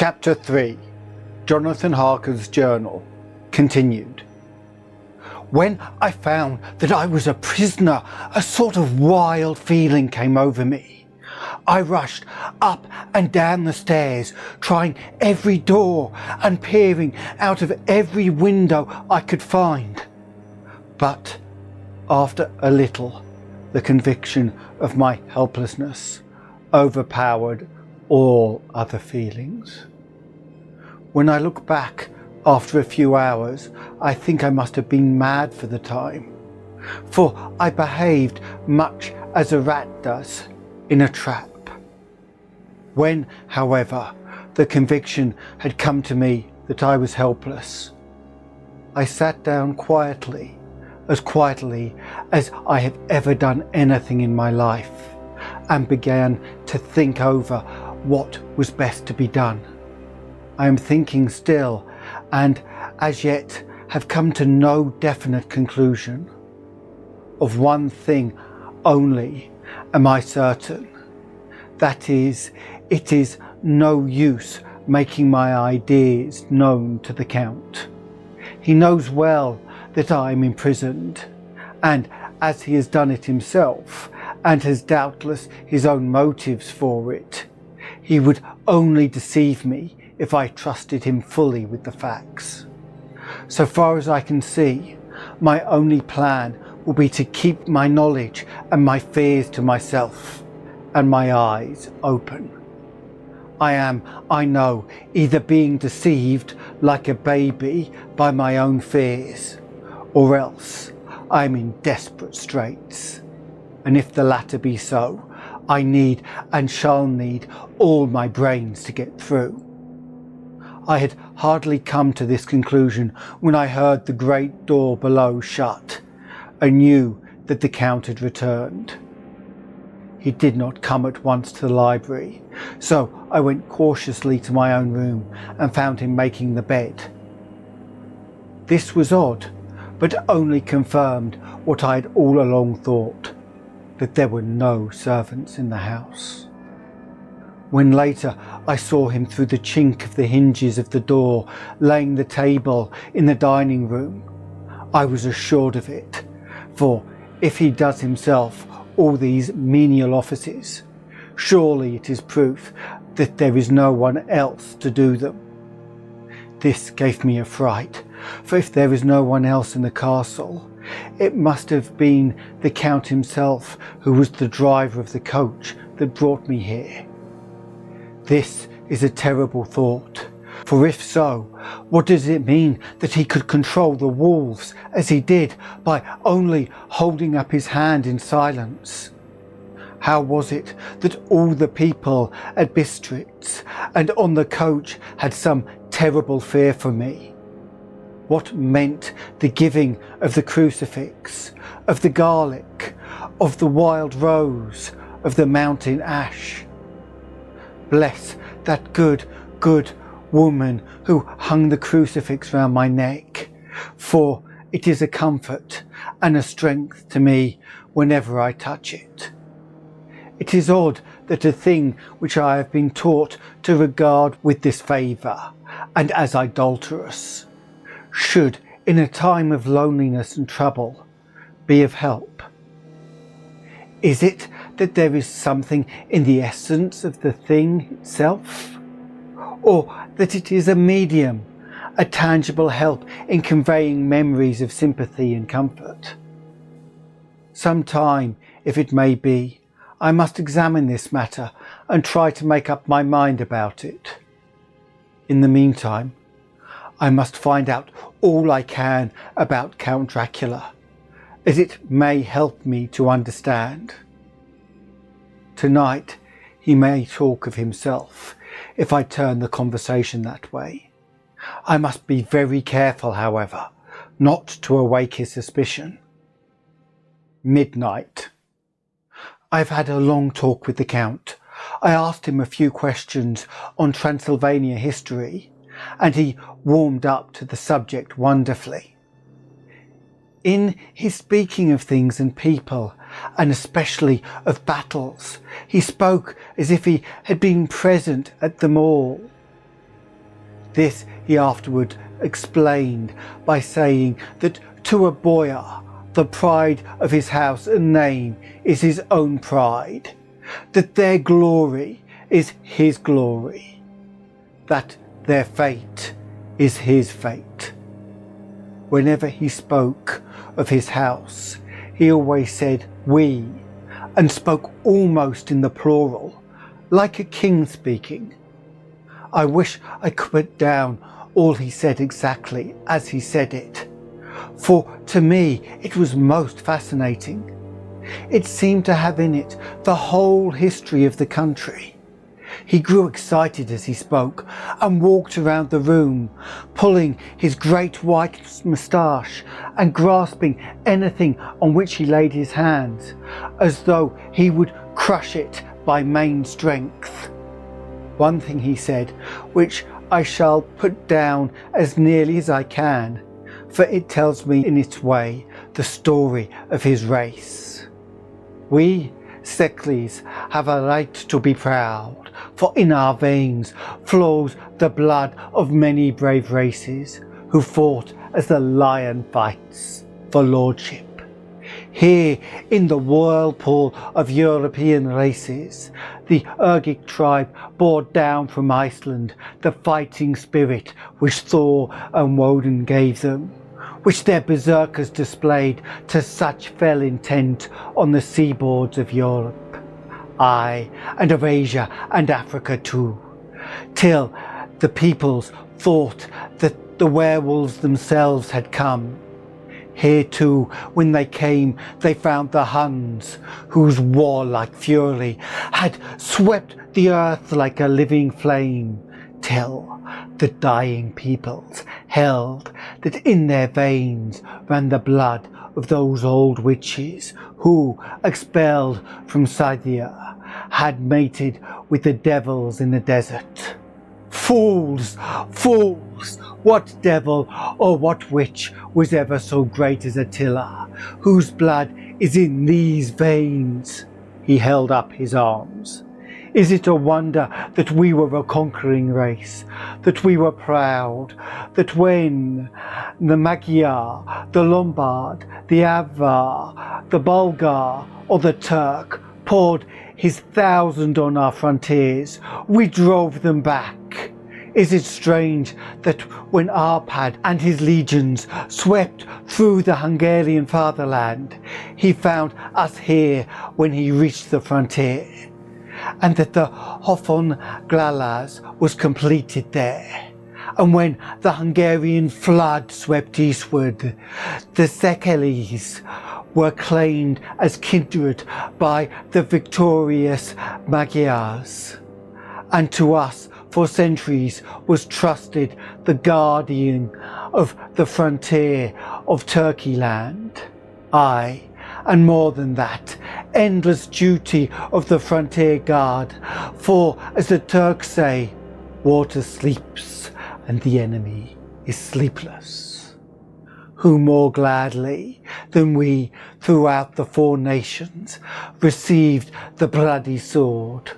Chapter 3, Jonathan Harker's Journal, continued. When I found that I was a prisoner, a sort of wild feeling came over me. I rushed up and down the stairs, trying every door and peering out of every window I could find. But after a little, the conviction of my helplessness overpowered all other feelings. When I look back after a few hours, I think I must have been mad for the time, for I behaved much as a rat does in a trap. When, however, the conviction had come to me that I was helpless, I sat down quietly as I have ever done anything in my life, and began to think over what was best to be done. I am thinking still, and as yet have come to no definite conclusion. Of one thing only am I certain, that is, it is no use making my ideas known to the Count. He knows well that I am imprisoned, and as he has done it himself, and has doubtless his own motives for it, he would only deceive me if I trusted him fully with the facts. So far as I can see, my only plan will be to keep my knowledge and my fears to myself, and my eyes open. I am, I know, either being deceived like a baby by my own fears, or else I am in desperate straits. And if the latter be so, I need and shall need all my brains to get through. I had hardly come to this conclusion when I heard the great door below shut, and knew that the Count had returned. He did not come at once to the library, so I went cautiously to my own room and found him making the bed. This was odd, but only confirmed what I had all along thought, that there were no servants in the house. When later I saw him through the chink of the hinges of the door, laying the table in the dining room, I was assured of it, for if he does himself all these menial offices, surely it is proof that there is no one else to do them. This gave me a fright, for if there is no one else in the castle, it must have been the Count himself who was the driver of the coach that brought me here. This is a terrible thought, for if so, what does it mean that he could control the wolves as he did by only holding up his hand in silence? How was it that all the people at Bistritz and on the coach had some terrible fear for me? What meant the giving of the crucifix, of the garlic, of the wild rose, of the mountain ash? Bless that good woman who hung the crucifix round my neck, for it is a comfort and a strength to me whenever I touch it. It is odd that a thing which I have been taught to regard with disfavour and as idolatrous should, in a time of loneliness and trouble, be of help. Is it that there is something in the essence of the thing itself? Or that it is a medium, a tangible help in conveying memories of sympathy and comfort? Some time, if it may be, I must examine this matter and try to make up my mind about it. In the meantime, I must find out all I can about Count Dracula, as it may help me to understand. Tonight he may talk of himself if I turn the conversation that way. I must be very careful, however, not to awake his suspicion. Midnight. I've had a long talk with the Count. I asked him a few questions on Transylvania history, and he warmed up to the subject wonderfully. In his speaking of things and people, and especially of battles, he spoke as if he had been present at them all. This he afterward explained by saying that to a boyar, the pride of his house and name is his own pride, that their glory is his glory, that their fate is his fate. Whenever he spoke of his house, he always said we, and spoke almost in the plural, like a king speaking. I wish I could put down all he said exactly as he said it, for to me it was most fascinating. It seemed to have in it the whole history of the country. He grew excited as he spoke and walked around the room, pulling his great white moustache and grasping anything on which he laid his hands, as though he would crush it by main strength. One thing he said, which I shall put down as nearly as I can, for it tells me in its way the story of his race. We, Seklis, have a right to be proud, for in our veins flows the blood of many brave races who fought as the lion fights for lordship. Here in the whirlpool of European races, the Urgic tribe bore down from Iceland the fighting spirit which Thor and Woden gave them, which their berserkers displayed to such fell intent on the seaboards of Europe, aye, and of Asia and Africa too, till the peoples thought that the werewolves themselves had come. Here too, when they came, they found the Huns, whose warlike fury had swept the earth like a living flame, till the dying peoples held that in their veins ran the blood of those old witches who, expelled from Scythia, had mated with the devils in the desert. Fools! Fools! What devil or what witch was ever so great as Attila, whose blood is in these veins? He held up his arms. Is it a wonder that we were a conquering race, that we were proud, that when the Magyar, the Lombard, the Avar, the Bulgar or the Turk poured his 1,000 on our frontiers, we drove them back? Is it strange that when Arpad and his legions swept through the Hungarian fatherland, he found us here when he reached the frontier, and that the Hofon Glalas was completed there? And when the Hungarian flood swept eastward, the Sekelis were claimed as kindred by the victorious Magyars, and to us for centuries was trusted the guardian of the frontier of Turkey land. Aye, and more than that, endless duty of the frontier guard, for as the Turks say, water sleeps and the enemy is sleepless. Who more gladly than we throughout the 4 nations received the bloody sword,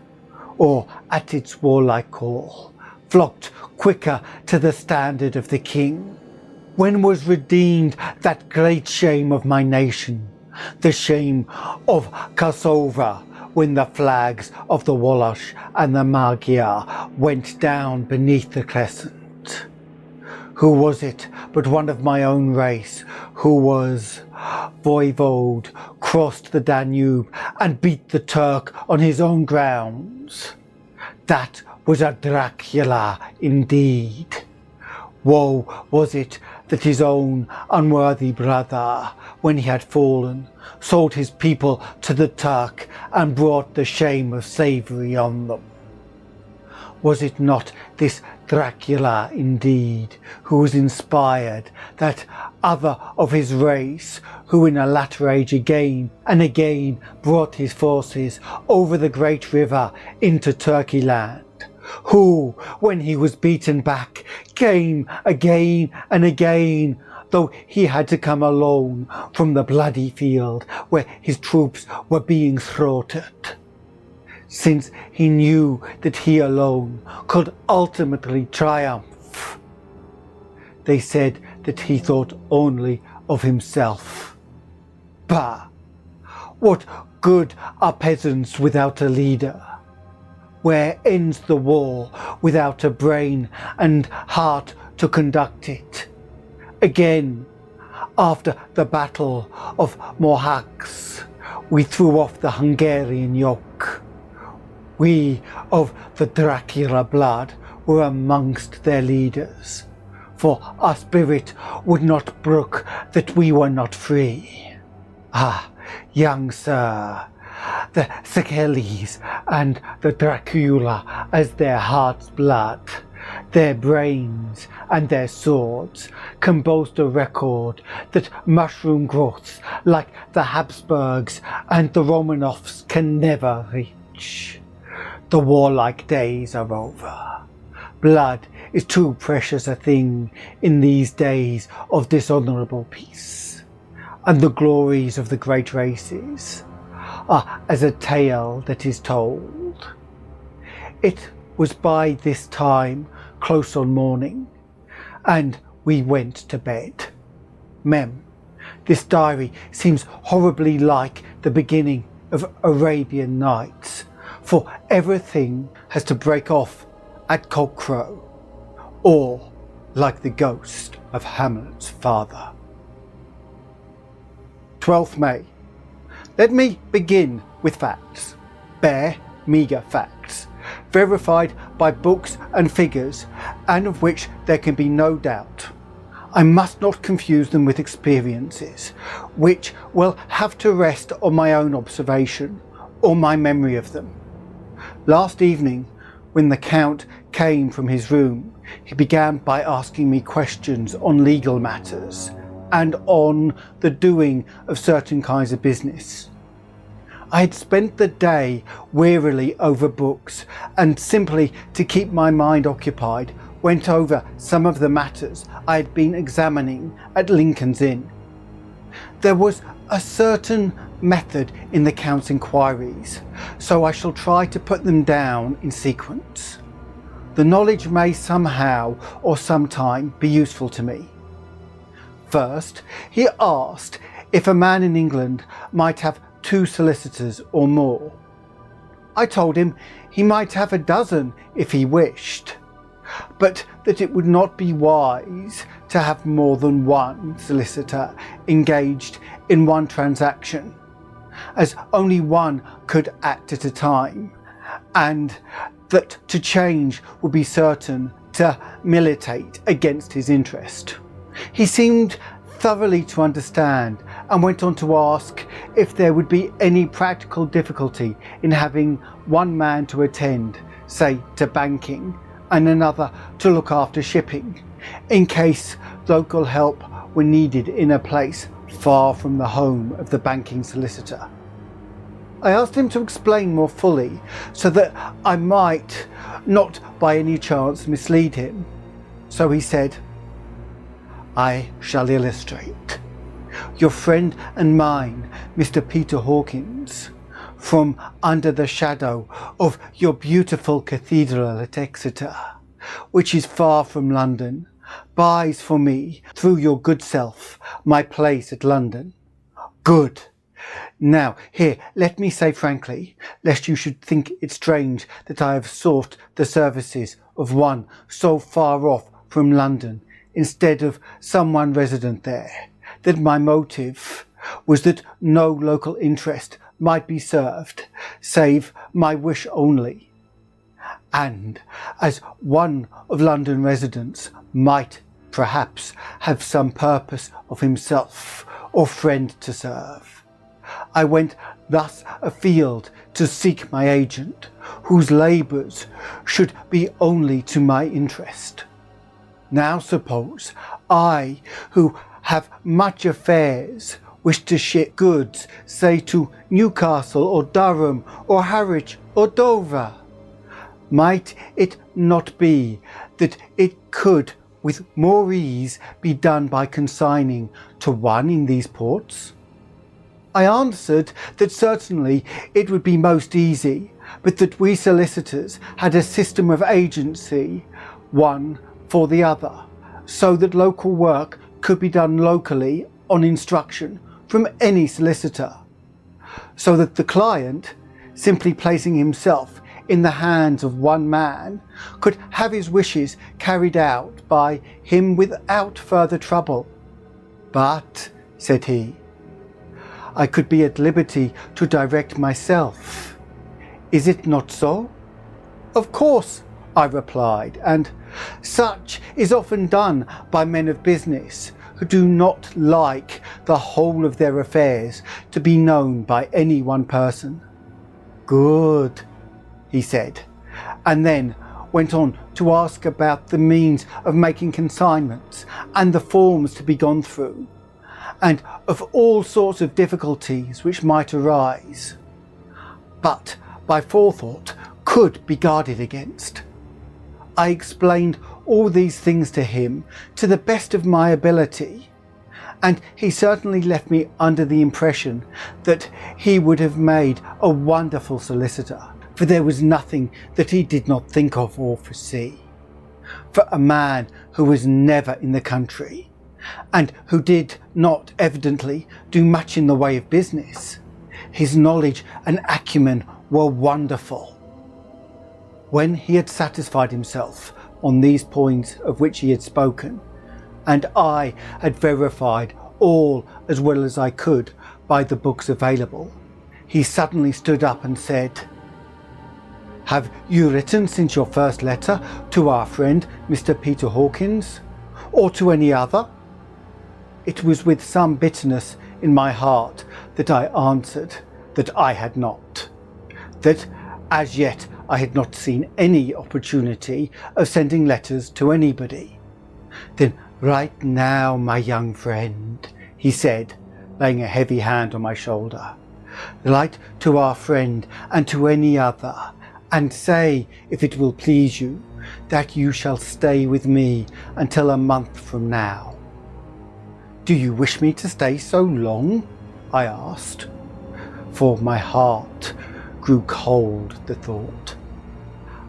or at its warlike call, flocked quicker to the standard of the king? When was redeemed that great shame of my nation, the shame of Kosovo, when the flags of the Walosh and the Magyar went down beneath the crescent? Who was it but one of my own race who was voivode, crossed the Danube and beat the Turk on his own grounds? That was a Dracula indeed. Woe was it that his own unworthy brother, when he had fallen, sold his people to the Turk and brought the shame of slavery on them. Was it not this Dracula indeed who was inspired that other of his race who in a latter age again and again brought his forces over the great river into Turkey land, who, when he was beaten back, came again and again, though he had to come alone from the bloody field where his troops were being slaughtered, since he knew that he alone could ultimately triumph? they said that he thought only of himself. Bah! What good are peasants without a leader? Where ends the war without a brain and heart to conduct it? Again, after the Battle of Mohacs, we threw off the Hungarian yoke. We of the Dracula blood were amongst their leaders, for our spirit would not brook that we were not free. Ah, young sir, the Seceles and the Dracula as their heart's blood, their brains and their swords can boast a record that mushroom growths like the Habsburgs and the Romanovs can never reach. The warlike days are over. Blood is too precious a thing in these days of dishonourable peace, and the glories of the great races are as a tale that is told. It was by this time close on morning, and we went to bed. Mem, this diary seems horribly like the beginning of Arabian Nights, for everything has to break off at cockcrow, or like the ghost of Hamlet's father. 12th May. Let me begin with facts, bare, meagre facts, verified by books and figures, and of which there can be no doubt. I must not confuse them with experiences, which will have to rest on my own observation or my memory of them. Last evening, when the Count came from his room, he began by asking me questions on legal matters and on the doing of certain kinds of business. I had spent the day wearily over books, and simply to keep my mind occupied, went over some of the matters I had been examining at Lincoln's Inn. There was a certain method in the Count's inquiries, so I shall try to put them down in sequence. The knowledge may somehow or sometime be useful to me. First, he asked if a man in England might have 2 solicitors or more. I told him he might have a dozen if he wished, but that it would not be wise to have more than one solicitor engaged in one transaction, as only one could act at a time, and that to change would be certain to militate against his interest. He seemed thoroughly to understand, and went on to ask if there would be any practical difficulty in having one man to attend, say, to banking, and another to look after shipping, in case local help were needed in a place far from the home of the banking solicitor. I asked him to explain more fully, so that I might not by any chance mislead him. So he said, "I shall illustrate. Your friend and mine, Mr. Peter Hawkins, from under the shadow of your beautiful cathedral at Exeter, which is far from London, buys for me, through your good self, my place at London." Good. Now, here, let me say frankly, lest you should think it strange that I have sought the services of one so far off from London instead of someone resident there, that my motive was that no local interest might be served, save my wish only, and as one of London residents might perhaps have some purpose of himself or friend to serve, I went thus afield to seek my agent, whose labours should be only to my interest. Now suppose I, who have much affairs, wish to ship goods, say to Newcastle or Durham or Harwich or Dover. Might it not be that it could with more ease be done by consigning to one in these ports? I answered that certainly it would be most easy, but that we solicitors had a system of agency, one for the other, so that local work could be done locally on instruction from any solicitor, so that the client, simply placing himself in the hands of one man, could have his wishes carried out by him without further trouble. But, said he, I could be at liberty to direct myself. Is it not so? Of course, I replied, and such is often done by men of business who do not like the whole of their affairs to be known by any one person. Good, he said, and then went on to ask about the means of making consignments and the forms to be gone through, and of all sorts of difficulties which might arise, but by forethought could be guarded against. I explained all these things to him to the best of my ability, and he certainly left me under the impression that he would have made a wonderful solicitor, for there was nothing that he did not think of or foresee. For a man who was never in the country, and who did not evidently do much in the way of business, his knowledge and acumen were wonderful. When he had satisfied himself on these points of which he had spoken, and I had verified all as well as I could by the books available, he suddenly stood up and said, Have you written since your first letter to our friend Mr. Peter Hawkins, or to any other? It was with some bitterness in my heart that I answered that I had not, that as yet I had not seen any opportunity of sending letters to anybody. Then, right now, my young friend, he said, laying a heavy hand on my shoulder, write to our friend and to any other, and say, if it will please you, that you shall stay with me until a month from now. Do you wish me to stay so long? I asked, for my heart grew cold at the thought.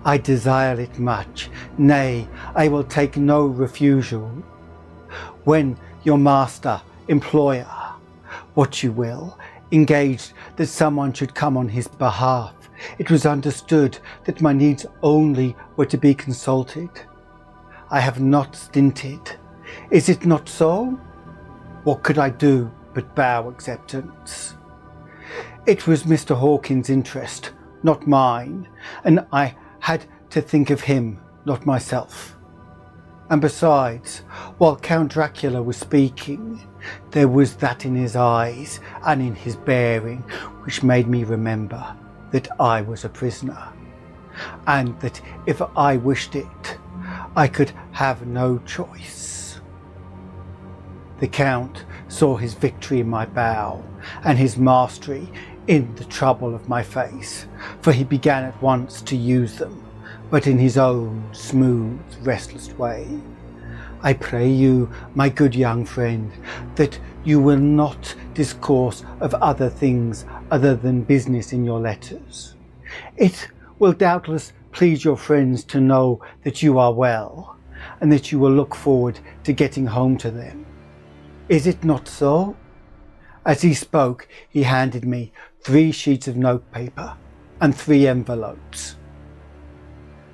I desire it much, nay, I will take no refusal. When your master, employer, what you will, engaged that someone should come on his behalf, it was understood that my needs only were to be consulted. I have not stinted. Is it not so? What could I do but bow acceptance? It was Mr. Hawkins' interest, not mine, and I had to think of him, not myself. And besides, while Count Dracula was speaking, there was that in his eyes and in his bearing which made me remember that I was a prisoner, and that if I wished it, I could have no choice. The Count saw his victory in my bow, and his mastery in the trouble of my face, for he began at once to use them, but in his own smooth, restless way. I pray you, my good young friend, that you will not discourse of other things other than business in your letters. It will doubtless please your friends to know that you are well, and that you will look forward to getting home to them. Is it not so? As he spoke, he handed me 3 sheets of notepaper and 3 envelopes.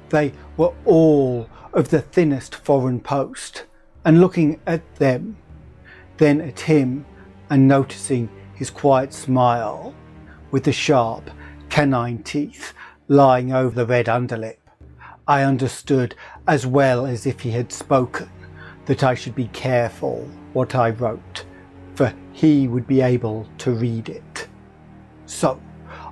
They were all of the thinnest foreign post, and looking at them, then at him, and noticing his quiet smile, with the sharp canine teeth lying over the red underlip, I understood as well as if he had spoken that I should be careful what I wrote, for he would be able to read it. So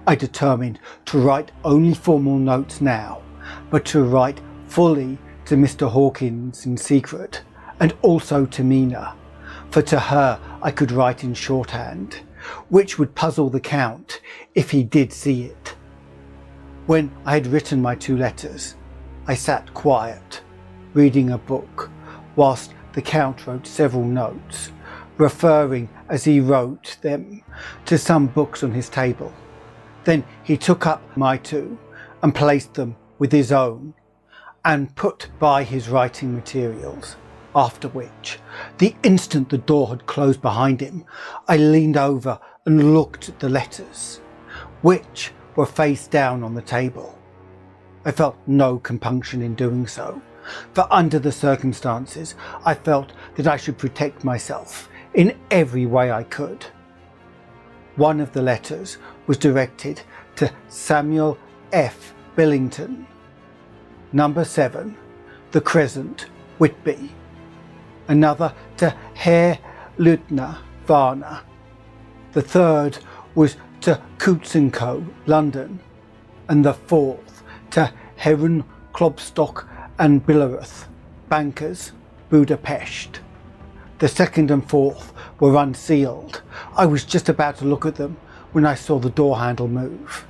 I determined to write only formal notes now, but to write fully to Mr. Hawkins in secret, and also to Mina, for to her I could write in shorthand, which would puzzle the Count if he did see it. When I had written my 2 letters, I sat quiet, reading a book, whilst the Count wrote several notes, referring as he wrote them to some books on his table. Then he took up my 2 and placed them with his own, and put by his writing materials. after which, the instant the door had closed behind him, I leaned over and looked at the letters, which were face down on the table. I felt no compunction in doing so, for under the circumstances I felt that I should protect myself in every way I could. One of the letters was directed to Samuel F. Billington, number 7, The Crescent, Whitby. Another to Herr Lieutenant Varner. The third was to Coutts & Co., London, and the fourth to Heron, Klopstock and Billerith, bankers, Budapest. The second and fourth were unsealed. I was just about to look at them when I saw the door handle move.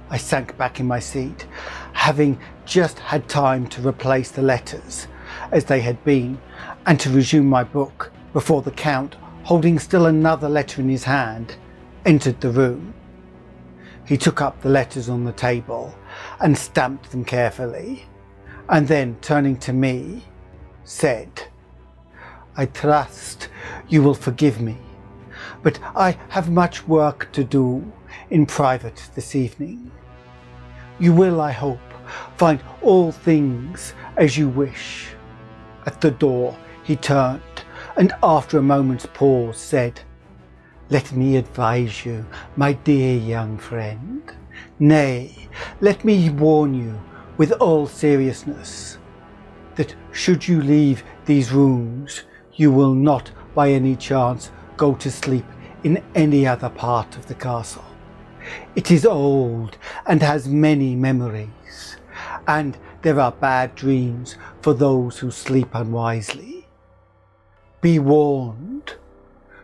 I sank back in my seat, having just had time to replace the letters as they had been and to resume my book before the Count, holding still another letter in his hand, entered the room. He took up the letters on the table and stamped them carefully, and then turning to me, said, "I trust you will forgive me, but I have much work to do in private this evening. You will, I hope, find all things as you wish." At the door he turned and after a moment's pause said, "Let me advise you, my dear young friend, nay, let me warn you with all seriousness, that should you leave these rooms, you will not by any chance go to sleep in any other part of the castle. It is old and has many memories, and there are bad dreams for those who sleep unwisely. Be warned,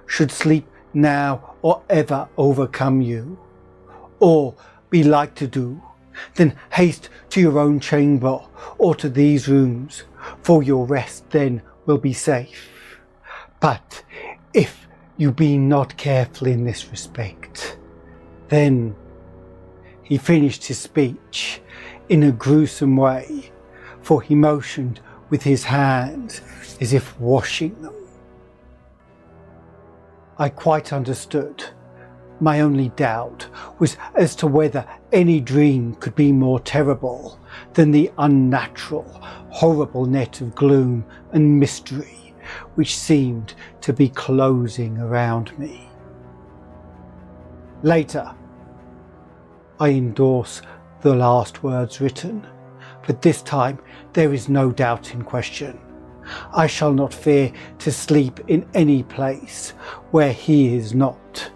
should sleep now or ever overcome you, or be like to do, then haste to your own chamber or to these rooms, for your rest then will be safe. But if you be not careful in this respect, then..." He finished his speech in a gruesome way, for he motioned with his hands as if washing them. I quite understood. My only doubt was as to whether any dream could be more terrible than the unnatural, horrible net of gloom and mystery which seemed to be closing around me. Later, I endorse the last words written, but this time there is no doubt in question. I shall not fear to sleep in any place where he is not.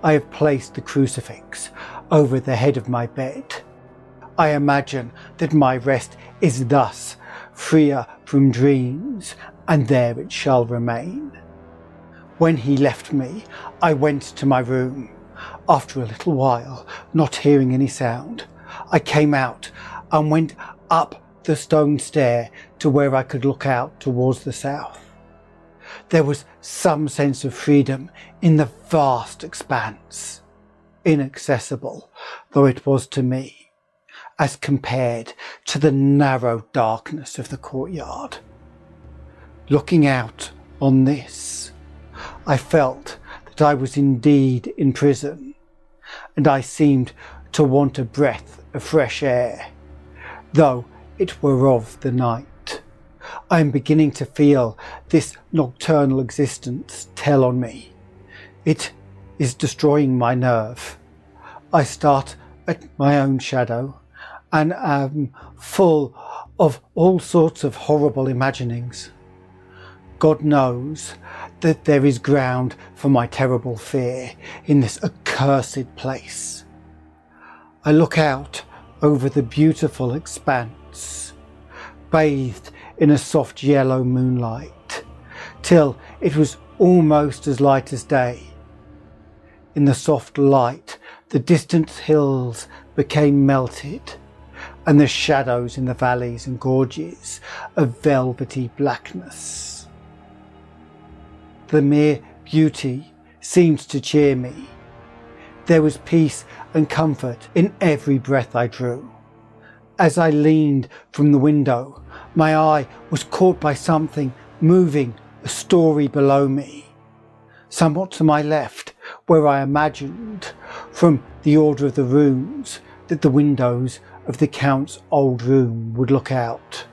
I have placed the crucifix over the head of my bed. I imagine that my rest is thus freer from dreams, and there it shall remain. When he left me, I went to my room. After a little while, not hearing any sound, I came out and went up the stone stair to where I could look out towards the south. There was some sense of freedom in the vast expanse, inaccessible though it was to me, as compared to the narrow darkness of the courtyard. Looking out on this, I felt that I was indeed in prison, and I seemed to want a breath of fresh air, though it were of the night. I am beginning to feel this nocturnal existence tell on me. It is destroying my nerve. I start at my own shadow and am full of all sorts of horrible imaginings. God knows that there is ground for my terrible fear in this accursed place. I look out over the beautiful expanse, bathed in a soft yellow moonlight, till it was almost as light as day. In the soft light, the distant hills became melted, and the shadows in the valleys and gorges of velvety blackness. The mere beauty seemed to cheer me. There was peace and comfort in every breath I drew. As I leaned from the window, my eye was caught by something moving a story below me, somewhat to my left, where I imagined, from the order of the rooms, that the windows of the Count's old room would look out.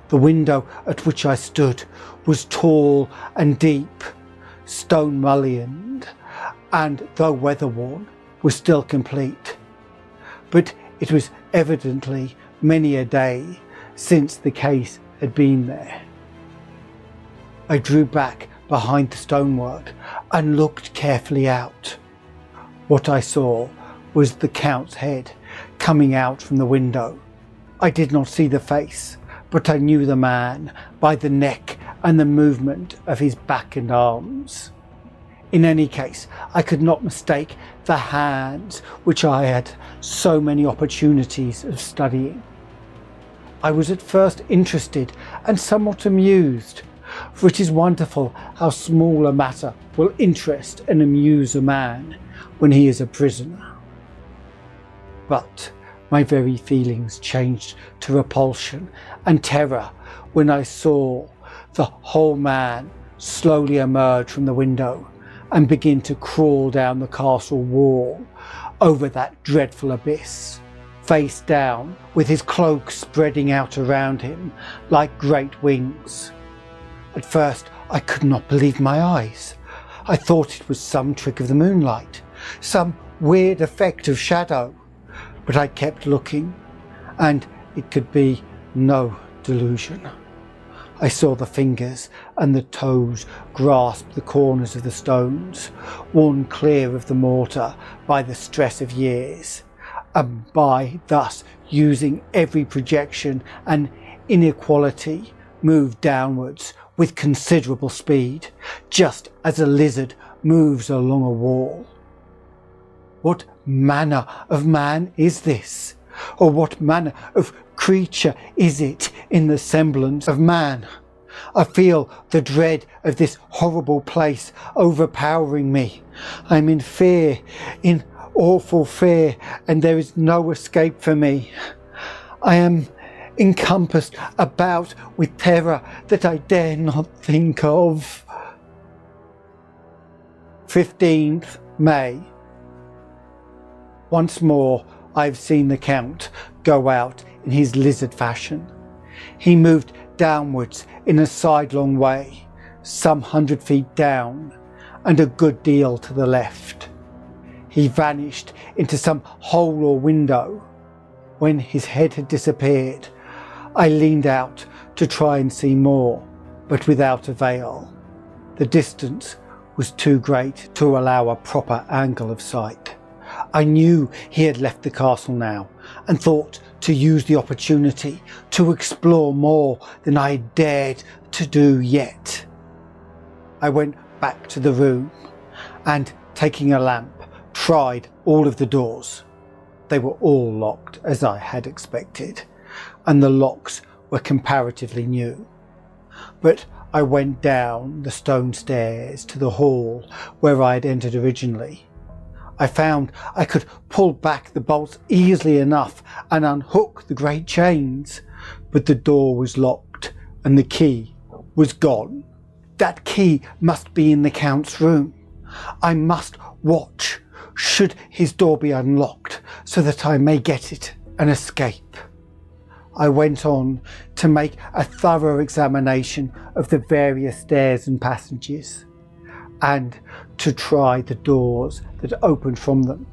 The window at which I stood was tall and deep, stone mullioned, and though weather-worn, was still complete. But it was evidently many a day since the case had been there. I drew back behind the stonework and looked carefully out. What I saw was the Count's head coming out from the window. I did not see the face, but I knew the man by the neck and the movement of his back and arms. In any case, I could not mistake the hands which I had so many opportunities of studying. I was at first interested and somewhat amused, for it is wonderful how small a matter will interest and amuse a man when he is a prisoner. But my very feelings changed to repulsion and terror when I saw the whole man slowly emerge from the window and begin to crawl down the castle wall over that dreadful abyss, face down, with his cloak spreading out around him like great wings. At first I could not believe my eyes. I thought it was some trick of the moonlight, some weird effect of shadow, but I kept looking, and it could be no delusion. I saw the fingers and the toes grasp the corners of the stones, worn clear of the mortar by the stress of years, and by thus using every projection and inequality move downwards with considerable speed, just as a lizard moves along a wall. What manner of man is this? Or what manner of creature is it in the semblance of man? I feel the dread of this horrible place overpowering me. I am in fear, in awful fear, and there is no escape for me. I am encompassed about with terror that I dare not think of. 15th May. Once more I have seen the Count go out in his lizard fashion. He moved downwards in a sidelong way, some 100 feet down, and a good deal to the left. He vanished into some hole or window. When his head had disappeared, I leaned out to try and see more, but without avail. The distance was too great to allow a proper angle of sight. I knew he had left the castle now, and thought to use the opportunity to explore more than I had dared to do yet. I went back to the room and, taking a lamp, tried all of the doors. They were all locked, as I had expected, and the locks were comparatively new. But I went down the stone stairs to the hall where I had entered originally. I found I could pull back the bolts easily enough and unhook the great chains, but the door was locked and the key was gone. That key must be in the Count's room. I must watch should his door be unlocked so that I may get it and escape. I went on to make a thorough examination of the various stairs and passages, and to try the doors that opened from them.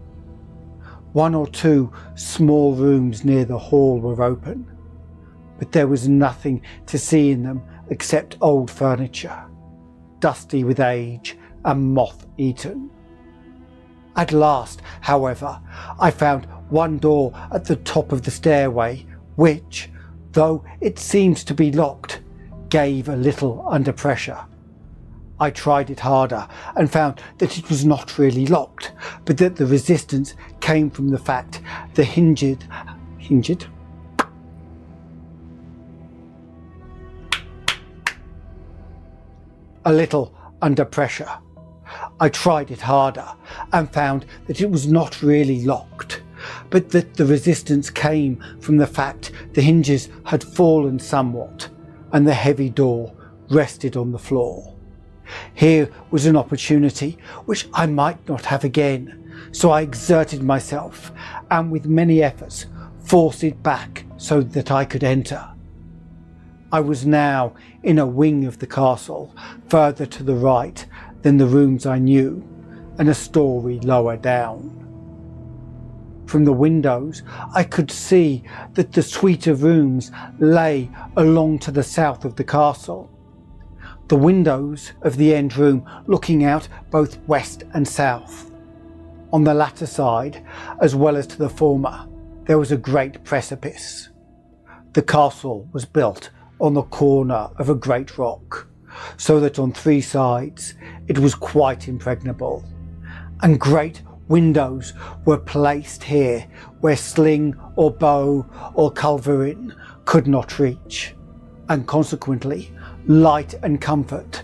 One or two small rooms near the hall were open, but there was nothing to see in them except old furniture, dusty with age and moth-eaten. At last, however, I found one door at the top of the stairway which, though it seemed to be locked, gave a little under pressure. I tried it harder and found that it was not really locked, but that the resistance came from the fact the hinged a little under pressure. I tried it harder and found that it was not really locked, but that the resistance came from the fact the hinges had fallen somewhat and the heavy door rested on the floor. Here was an opportunity which I might not have again, so I exerted myself and with many efforts forced it back so that I could enter. I was now in a wing of the castle, further to the right than the rooms I knew, and a story lower down. From the windows I could see that the suite of rooms lay along to the south of the castle. The windows of the end room looking out both west and south. On the latter side, as well as to the former, there was a great precipice. The castle was built on the corner of a great rock, so that on 3 sides it was quite impregnable, and great windows were placed here where sling or bow or culverin could not reach, and consequently light and comfort,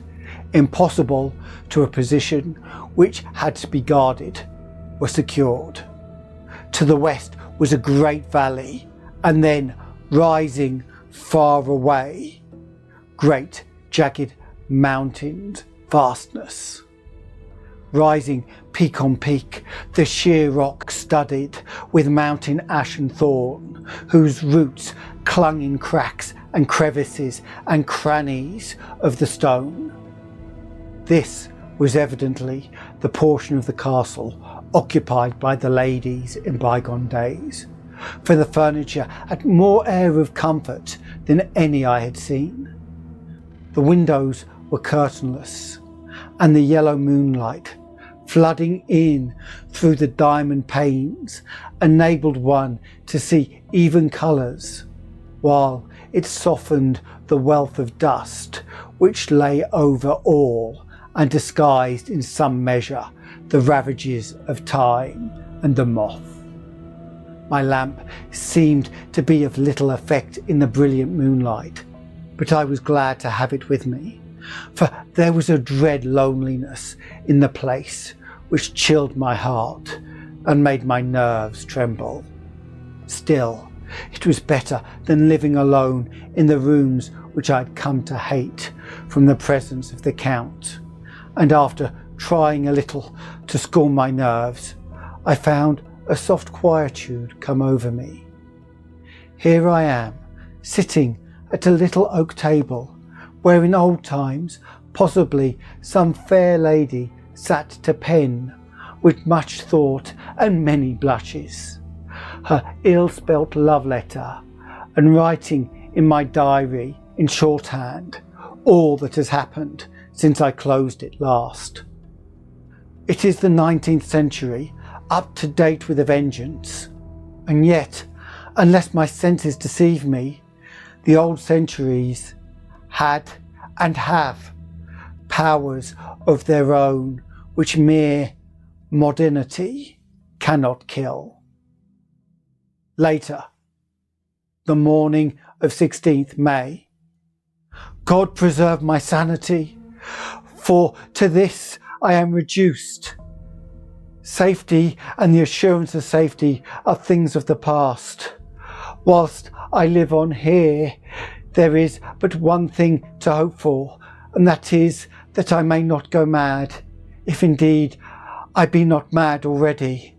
impossible to a position which had to be guarded, were secured. To the west was a great valley, and then rising far away, great jagged mountains vastness. Rising peak on peak, the sheer rock studded with mountain ash and thorn, whose roots clung in cracks and crevices and crannies of the stone. This was evidently the portion of the castle occupied by the ladies in bygone days, for the furniture had more air of comfort than any I had seen. The windows were curtainless, and the yellow moonlight, flooding in through the diamond panes, enabled one to see even colours, while it softened the wealth of dust which lay over all and disguised in some measure the ravages of time and the moth. My lamp seemed to be of little effect in the brilliant moonlight, but I was glad to have it with me, for there was a dread loneliness in the place which chilled my heart and made my nerves tremble. Still, it was better than living alone in the rooms which I had come to hate from the presence of the Count, and after trying a little to school my nerves, I found a soft quietude come over me. Here I am, sitting at a little oak table, where in old times possibly some fair lady sat to pen, with much thought and many blushes, her ill-spelt love letter, and writing in my diary in shorthand all that has happened since I closed it last. It is the 19th century, up to date with a vengeance, and yet, unless my senses deceive me, the old centuries had and have powers of their own which mere modernity cannot kill. Later, the morning of 16th May. God preserve my sanity, for to this I am reduced. Safety and the assurance of safety are things of the past. Whilst I live on here, there is but one thing to hope for, and that is that I may not go mad, if indeed I be not mad already.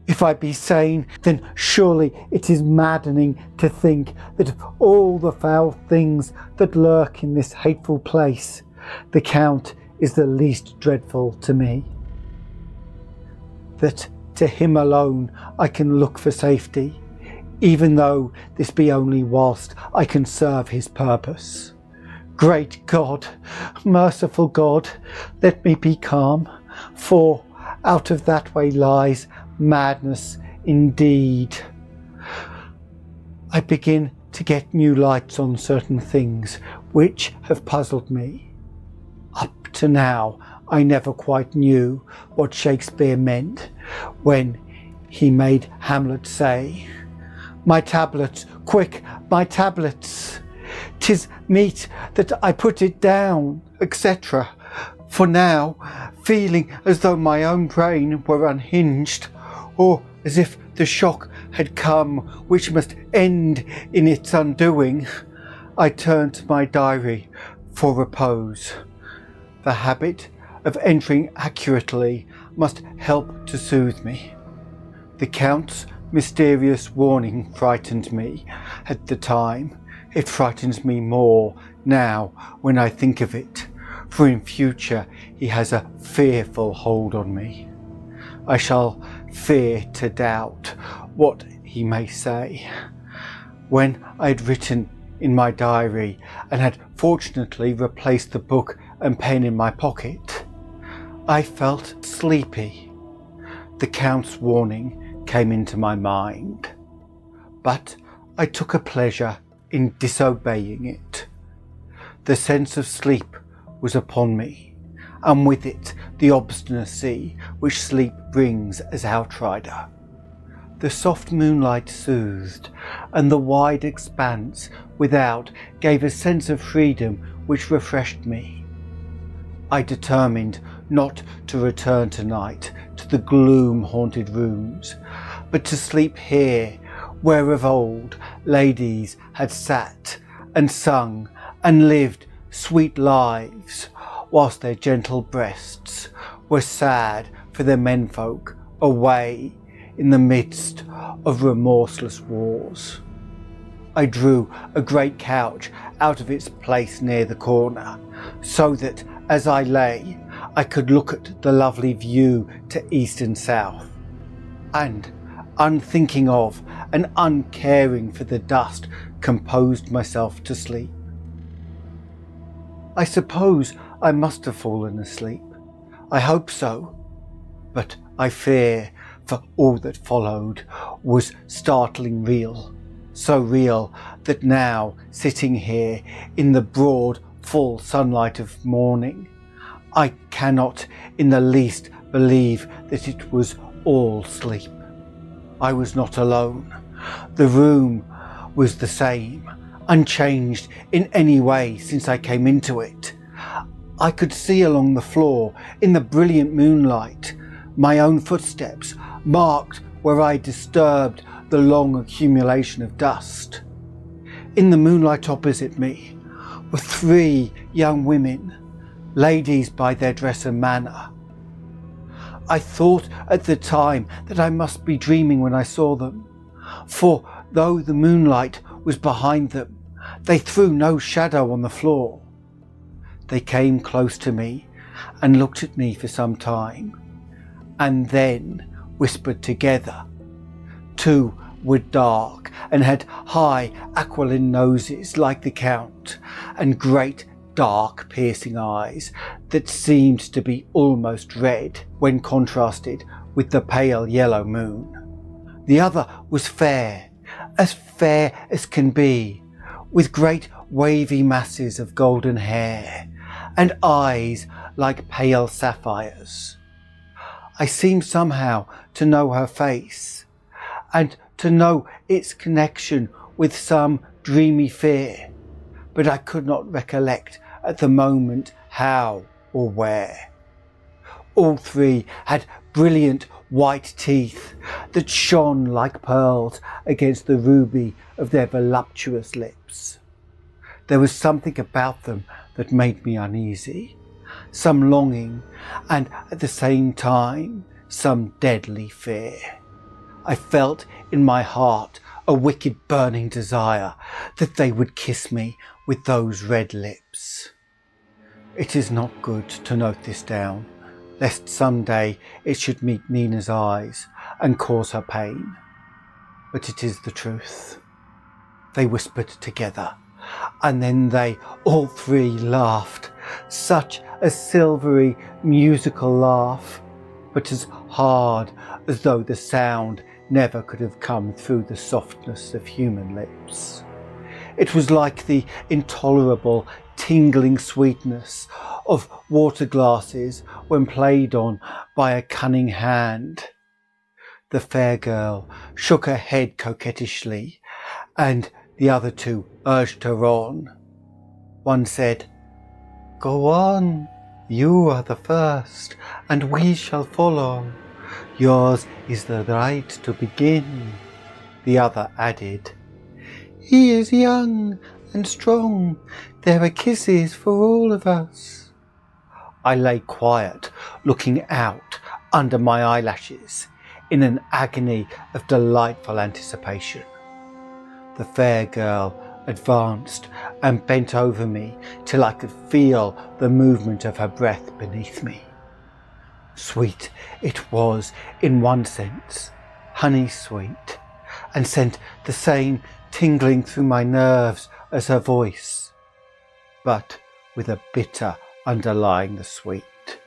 If I be sane, then surely it is maddening to think that of all the foul things that lurk in this hateful place, the Count is the least dreadful to me. That to him alone I can look for safety, even though this be only whilst I can serve his purpose. Great God, merciful God, let me be calm, for out of that way lies madness indeed. I begin to get new lights on certain things which have puzzled me. Up to now I never quite knew what Shakespeare meant when he made Hamlet say, "My tablets, quick, my tablets! 'Tis meet that I put it down," etc. For now, feeling as though my own brain were unhinged, or as if the shock had come which must end in its undoing, I turned to my diary for repose. The habit of entering accurately must help to soothe me. The Count's mysterious warning frightened me at the time. It frightens me more now when I think of it, for in future he has a fearful hold on me. I shall fear to doubt what he may say. When I had written in my diary and had fortunately replaced the book and pen in my pocket, I felt sleepy. The Count's warning came into my mind, but I took a pleasure in disobeying it. The sense of sleep was upon me, and with it the obstinacy which sleep brings as outrider. The soft moonlight soothed, and the wide expanse without gave a sense of freedom which refreshed me. I determined not to return tonight to the gloom-haunted rooms, but to sleep here, where of old ladies had sat and sung and lived sweet lives, whilst their gentle breasts were sad for their menfolk away in the midst of remorseless wars. I drew a great couch out of its place near the corner, so that as I lay, I could look at the lovely view to east and south, and, unthinking of and uncaring for the dust, composed myself to sleep. I suppose I must have fallen asleep. I hope so, but I fear, for all that followed was startling real, so real that now, sitting here in the broad, full sunlight of morning, I cannot in the least believe that it was all sleep. I was not alone. The room was the same, unchanged in any way since I came into it. I could see along the floor, in the brilliant moonlight, my own footsteps marked where I disturbed the long accumulation of dust. In the moonlight opposite me were 3 young women, ladies by their dress and manner. I thought at the time that I must be dreaming when I saw them, for though the moonlight was behind them, they threw no shadow on the floor. They came close to me and looked at me for some time, and then whispered together. 2 were dark and had high aquiline noses like the Count, and great dark piercing eyes that seemed to be almost red when contrasted with the pale yellow moon. The other was fair as can be, with great wavy masses of golden hair and eyes like pale sapphires. I seemed somehow to know her face, and to know its connection with some dreamy fear, but I could not recollect at the moment how or where. All 3 had brilliant white teeth that shone like pearls against the ruby of their voluptuous lips. There was something about them that made me uneasy, some longing, and at the same time some deadly fear. I felt in my heart a wicked burning desire that they would kiss me with those red lips. It is not good to note this down, lest some day it should meet Nina's eyes and cause her pain. But it is the truth. They whispered together, and then they all 3 laughed, such a silvery musical laugh, but as hard as though the sound never could have come through the softness of human lips. It was like the intolerable tingling sweetness of water glasses when played on by a cunning hand. The fair girl shook her head coquettishly, and the other 2 urged her on. One said, "Go on, you are the first, and we shall follow. Yours is the right to begin." The other added, "He is young and strong. There are kisses for all of us. I lay quiet, looking out under my eyelashes in an agony of delightful anticipation. The fair girl advanced and bent over me till I could feel the movement of her breath beneath me. Sweet it was in one sense, honey sweet, and sent the same tingling through my nerves as her voice, but with a bitter underlying the sweet,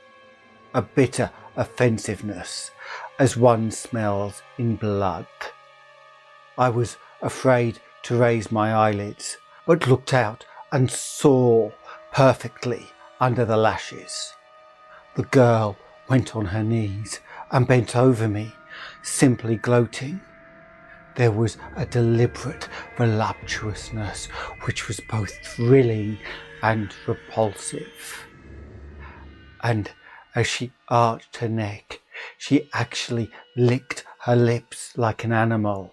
a bitter offensiveness as one smells in blood. I was afraid to raise my eyelids, but looked out and saw perfectly under the lashes. The girl went on her knees and bent over me, simply gloating. There was a deliberate voluptuousness which was both thrilling and repulsive. And as she arched her neck, she actually licked her lips like an animal,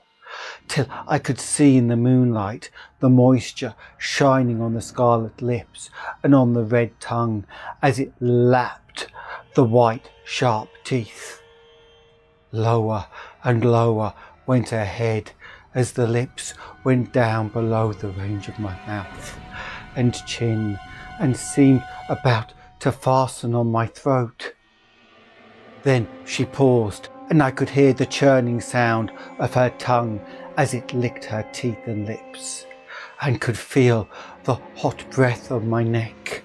till I could see in the moonlight the moisture shining on the scarlet lips and on the red tongue as it lapped the white sharp teeth. Lower and lower went her head as the lips went down below the range of my mouth and chin and seemed about to fasten on my throat. Then she paused, and I could hear the churning sound of her tongue as it licked her teeth and lips, and could feel the hot breath on my neck.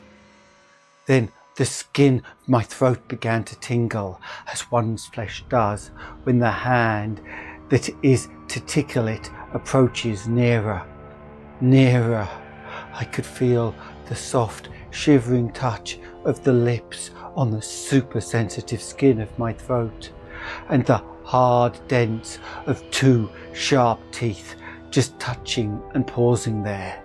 Then the skin of my throat began to tingle, as one's flesh does when the hand that is to tickle it approaches nearer, nearer. I could feel the soft, shivering touch of the lips on the super-sensitive skin of my throat, and the hard dents of two sharp teeth just touching and pausing there.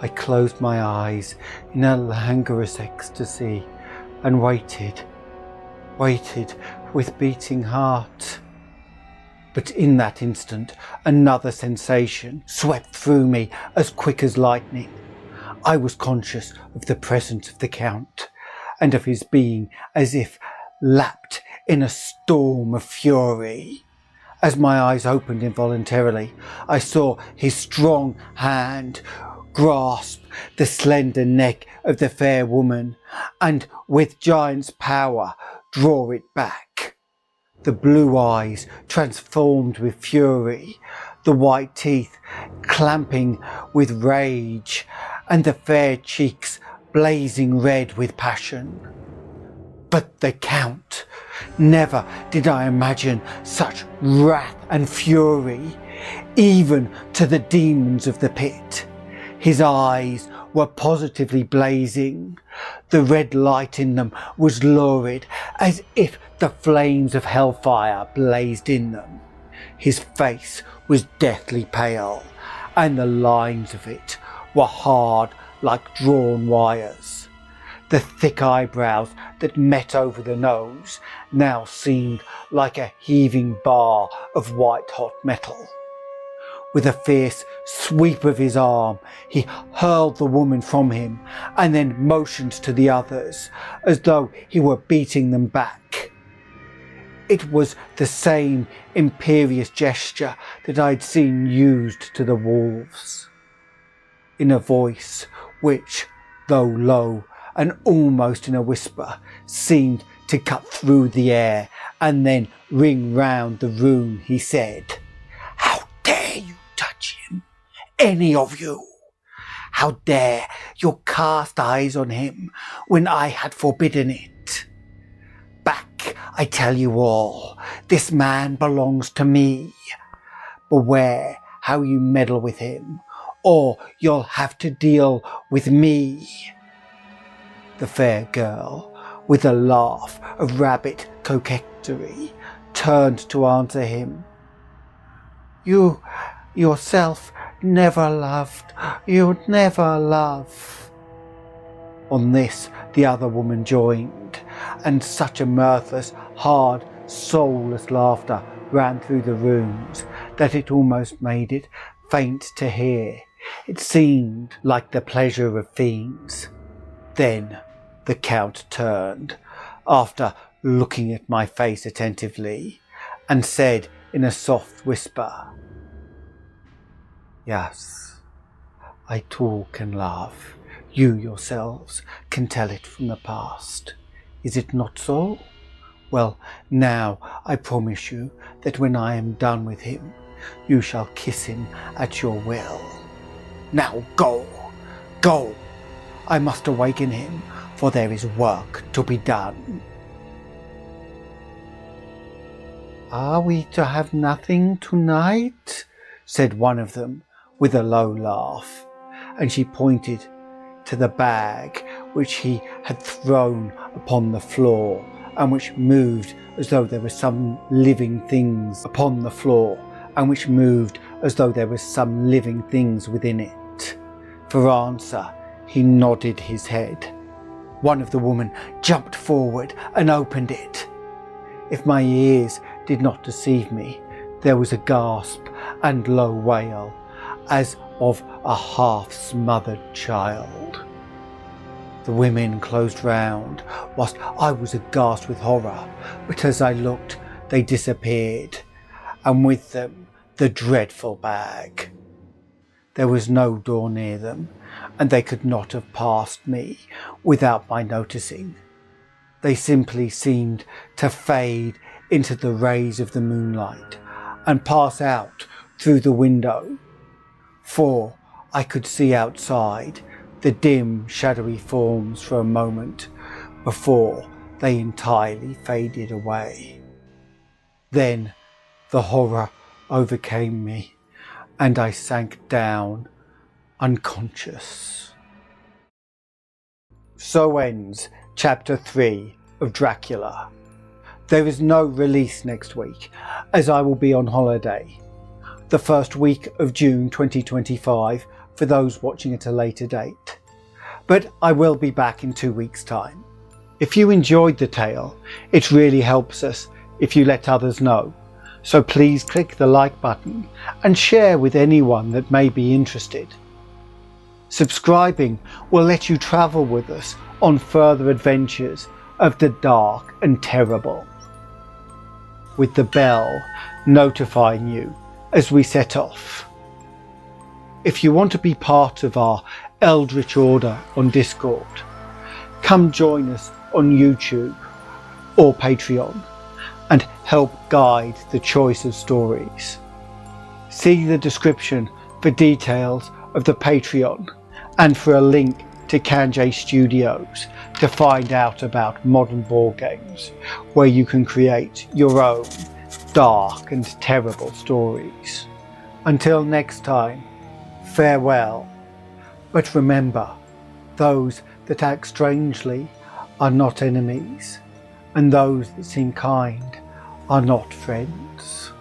I closed my eyes in a languorous ecstasy and waited with beating heart. But in that instant, another sensation swept through me as quick as lightning. I was conscious of the presence of the Count, and of his being as if lapped in a storm of fury. As my eyes opened involuntarily, I saw his strong hand grasp the slender neck of the fair woman, and with giant's power draw it back. The blue eyes transformed with fury, the white teeth clamping with rage, and the fair cheeks blazing red with passion. But the Count, never did I imagine such wrath and fury, even to the demons of the pit. His eyes were positively blazing. The red light in them was lurid, as if the flames of hellfire blazed in them. His face was deathly pale, and the lines of it were hard like drawn wires. The thick eyebrows that met over the nose now seemed like a heaving bar of white-hot metal. With a fierce sweep of his arm, he hurled the woman from him and then motioned to the others as though he were beating them back. It was the same imperious gesture that I'd seen used to the wolves. In a voice which, though low and almost in a whisper, seemed to cut through the air and then ring round the room, he said, "How dare you touch him, any of you? How dare you cast eyes on him when I had forbidden it? Back, I tell you all, this man belongs to me. Beware how you meddle with him, or you'll have to deal with me." The fair girl, with a laugh of rabbit coquetry, turned to answer him. "You yourself never loved, you'd never love." On this the other woman joined, and such a mirthless, hard, soulless laughter ran through the rooms that it almost made it faint to hear. It seemed like the pleasure of fiends. Then the Count turned, after looking at my face attentively, and said in a soft whisper, "Yes, I too can laugh. You yourselves can tell it from the past. Is it not so? Well, now I promise you that when I am done with him, you shall kiss him at your will. Now go, go! I must awaken him, for there is work to be done." "Are we to have nothing tonight?" said one of them with a low laugh, and she pointed to the bag which he had thrown upon the floor, and which moved as though there were some living things upon the floor, and which moved as though there were some living things within it. For answer, he nodded his head. One of the women jumped forward and opened it. If my ears did not deceive me, there was a gasp and low wail, as of a half-smothered child. The women closed round, whilst I was aghast with horror, but as I looked, they disappeared, and with them the dreadful bag. There was no door near them, and they could not have passed me without my noticing. They simply seemed to fade into the rays of the moonlight and pass out through the window, for I could see outside the dim, shadowy forms for a moment before they entirely faded away. Then the horror overcame me, and I sank down unconscious. So ends Chapter 3 of Dracula. There is no release next week, as I will be on holiday. The first week of June 2025 for those watching at a later date. But I will be back in 2 weeks' time. If you enjoyed the tale, it really helps us if you let others know. So please click the like button and share with anyone that may be interested. Subscribing will let you travel with us on further adventures of the dark and terrible, with the bell notifying you as we set off. If you want to be part of our Eldritch Order on Discord, come join us on YouTube or Patreon and help guide the choice of stories. See the description for details of the Patreon and for a link to Canje Studios to find out about modern board games where you can create your own dark and terrible stories. Until next time, farewell. But remember, those that act strangely are not enemies, and those that seem kind are not friends.